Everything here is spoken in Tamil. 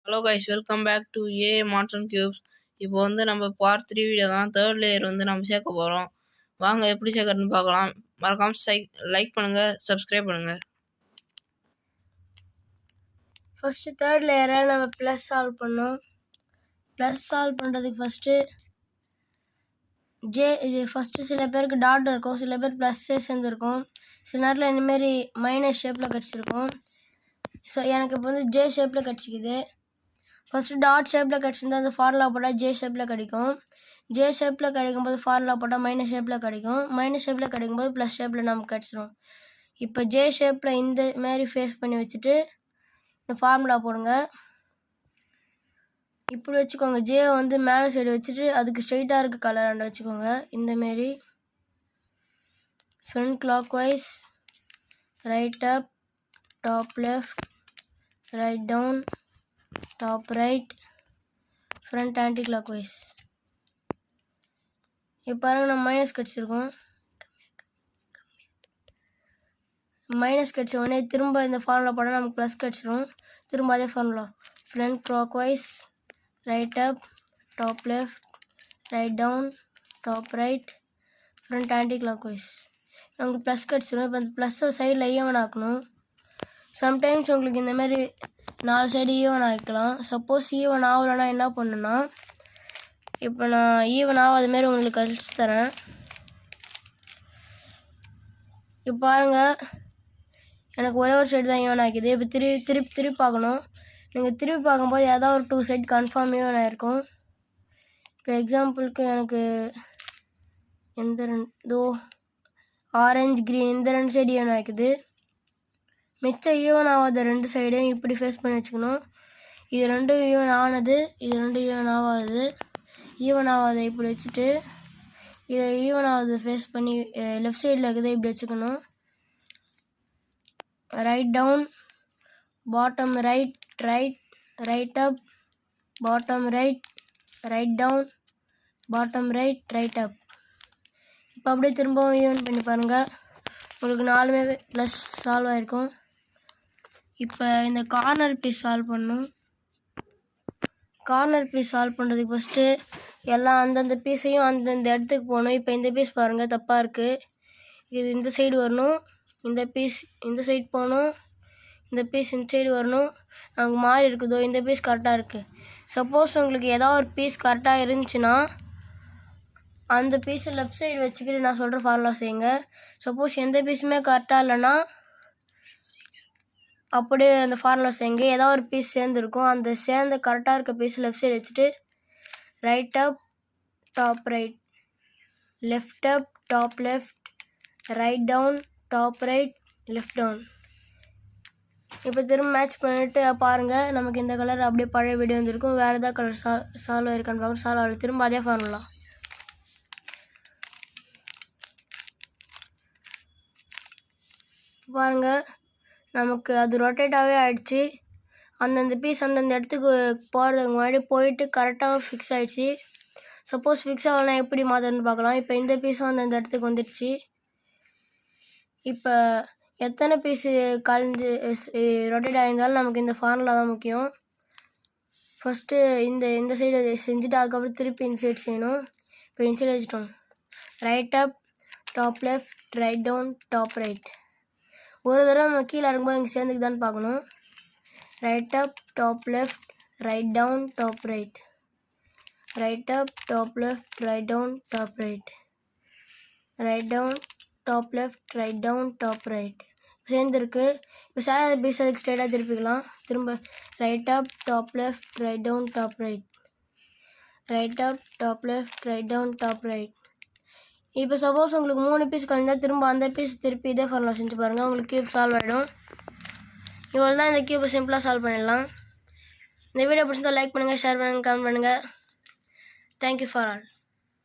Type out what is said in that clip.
Hello guys, welcome back to a marts cubes. இப்போ வந்து நம்ம பார்ட் 3 வீடியோ தான். தேர்ட் லேயர் வந்து நம்ம சேர்க்க போகிறோம். வாங்க எப்படி சேர்க்கறதுன்னு பார்க்கலாம். மறக்காம லைக் பண்ணுங்கள், சப்ஸ்கிரைப் பண்ணுங்கள். ஃபஸ்ட்டு தேர்ட் லேயரை நம்ம ப்ளஸ் சால்வ் பண்ணோம். ப்ளஸ் சால்வ் பண்ணுறதுக்கு ஃபஸ்ட்டு சில பேருக்கு டாட் இருக்கும், சில பேர் ப்ளஸ்ஸே சேர்ந்துருக்கும், சில நேரத்தில் இந்தமாரி மைனஸ் ஷேப்பில் கிடச்சிருக்கும். ஸோ எனக்கு இப்போ வந்து ஜே ஷேப்பில் கிடச்சிக்குது. ஃபஸ்ட்டு டாட் ஷேப்பில் கிடச்சிருந்தா அந்த ஃபார்முலா போட்டால் ஜே ஷேப்பில் கிடைக்கும். ஜே ஷேப்பில் கிடைக்கும்போது ஃபார்முலா போட்டால் மைனஸ் ஷேப்பில் கிடைக்கும். மைனஸ் ஷேப்பில் கிடைக்கும்போது ப்ளஸ் ஷேப்பில் நமக்கு கிடச்சிரும். இப்போ ஜே ஷேப்பில் இந்த மாரி ஃபேஸ் பண்ணி வச்சுட்டு இந்த ஃபார்முலா போடுங்க. இப்படி வச்சுக்கோங்க. ஜே வந்து மேலே சைடு வச்சுட்டு அதுக்கு ஸ்ட்ரெயிட்டாக இருக்க கலராண்ட வச்சுக்கோங்க. இந்தமாரி front clockwise, right up, top left, right down, top right, front anticlockwise. இப்போ பாருங்க, நம்ம மைனஸ் கிடச்சிருக்கோம். மைனஸ் கிடச்ச உடனே திரும்ப இந்த ஃபார்முலா போட்டால் நமக்கு ப்ளஸ் கிடச்சிரும். திரும்ப அதே formula, front clockwise, right up, top left, right down, top right, front anticlockwise. நமக்கு ப்ளஸ் கிடச்சிரும். இப்போ அந்த ப்ளஸ்ஸை சைடில் ஈவன் ஆக்கணும். சம்டைம்ஸ் உங்களுக்கு இந்தமாரி 4 சைடு ஈவன் ஆகிக்கலாம். சப்போஸ் ஈவன் ஆகலைன்னா என்ன பண்ணுன்னா, இப்போ நான் ஈவன் ஆகாத மாரி உங்களுக்கு கழிச்சு தரேன். இப்போ பாருங்கள், எனக்கு ஒரே ஒரு சைடு தான் ஈவன் ஆகிக்குது. இப்போ திருப்பி பார்க்கணும். நீங்கள் திருப்பி பார்க்கும்போது ஏதாவது ஒரு 2 சைடு கன்ஃபார்ம் ஈவன் ஆகிருக்கும். இப்போ எக்ஸாம்பிளுக்கு எனக்கு ஆரஞ்சு க்ரீன் இந்த 2 சைடு ஈவன் ஆகிக்குது. மிச்சம் ஈவன் ஆகாத 2 சைடையும் இப்படி ஃபேஸ் பண்ணி வச்சுக்கணும். இது 2 ஈவன் ஆனது, இது 2 ஈவன் ஆகாது. ஈவன் ஆகாத இப்படி வச்சுட்டு இதை ஈவன் ஆகாத ஃபேஸ் பண்ணி லெஃப்ட் சைடில் இருக்குது இப்படி வச்சுக்கணும். Right down, bottom right, right up, bottom right, right down, bottom right, right up. இப்போ அப்படியே திரும்பவும் ஈவன் பண்ணி பாருங்கள். உங்களுக்கு 4மே ப்ளஸ் சால்வ் ஆகிருக்கும். இப்போ இந்த கார்னர் பீஸ் சால்வ் பண்ணணும். கார்னர் பீஸ் சால்வ் பண்ணுறதுக்கு ஃபஸ்ட்டு எல்லாம் அந்தந்த பீஸையும் அந்தந்த இடத்துக்கு போகணும். இப்போ இந்த பீஸ் பாருங்கள், தப்பாக இருக்குது. இது இந்த சைடு வரணும், இந்த பீஸ் இந்த சைடு போகணும், இந்த பீஸ் இந்த சைடு வரணும். நமக்கு மாறி இருக்குதோ, இந்த பீஸ் கரெக்டாக இருக்குது. சப்போஸ் உங்களுக்கு ஏதாவது ஒரு பீஸ் கரெக்டாக இருந்துச்சுன்னா அந்த பீஸை லெஃப்ட் சைடு வச்சுக்கிட்டு நான் சொல்கிற ஃபார்முலா செய்யுங்க. சப்போஸ் எந்த பீஸுமே கரெக்டாக இல்லைன்னா அப்படியே அந்த ஃபார்முலா செய்யுங்க. ஏதாவது ஒரு பீஸ் சேர்ந்துருக்கும். அந்த சேர்ந்த கரெக்டாக இருக்க பீஸ் லெஃப்ட் சைடு வச்சுட்டு right up, top right, left up, top left, right down, top right, left down. இப்போ திரும்ப மேட்ச் பண்ணிவிட்டு பாருங்கள், நமக்கு இந்த கலர் அப்படியே பழைய வீடியோ வந்துருக்கும். வேறு ஏதாவது கலர் சால்வ் ஆயிருக்கான்னு பார்க்கணும். சால்வ் ஆகல, திரும்ப அதே ஃபார்முலா. பாருங்கள், நமக்கு அது ரொட்டேட்டாகவே ஆகிடுச்சு. அந்தந்த பீஸ் அந்தந்த இடத்துக்கு போகிறதுக்கு முன்னாடி போயிட்டு கரெக்டாக ஃபிக்ஸ் ஆகிடுச்சு. சப்போஸ் ஃபிக்ஸ் ஆகலைன்னா எப்படி மாற்றணும்னு பார்க்கலாம். இப்போ இந்த பீஸும் அந்தந்த இடத்துக்கு வந்துடுச்சு. இப்போ எத்தனை பீஸு கலந்து ரொட்டேட் ஆகியிருந்தாலும் நமக்கு இந்த ஃபார்முலா தான் முக்கியம். ஃபஸ்ட்டு இந்த சைடு செஞ்சுட்டு அதுக்கப்புறம் திருப்பி இந்த சைடு செய்யணும். இப்போ இந்த சைடு வச்சுட்டோம். Right up, top left, right down, top right. ஒரு தடவை நம்ம கீழே இறங்கும்போது இங்கே சேர்ந்துக்குதான்னு பார்க்கணும். Right up, top left, right down, top right, right up, top left, right down, top right, right down, top left, right down, top right. சேர்ந்துருக்கு. இப்போ சேர பீஸ் அதுக்கு ஸ்ட்ரைட்டாக திருப்பிக்கலாம். திரும்ப right up, top left, right down, top right, right up, top left, right down, top right. இப்போ சப்போஸ் உங்களுக்கு 3 பீஸ் கழிஞ்சால் திரும்ப அந்த பீஸ் திருப்பி இதே ஃபார்முலா செஞ்சு பாருங்கள். உங்களுக்கு கியூப் சால்வ் ஆகிடும். இவ்வளோ தான், இந்த கியூப்பை சிம்பிளாக சால்வ் பண்ணிடலாம். இந்த வீடியோ பிடிச்சிருந்தா லைக் பண்ணுங்கள், ஷேர் பண்ணுங்கள், கமெண்ட் பண்ணுங்கள். Thank you for all.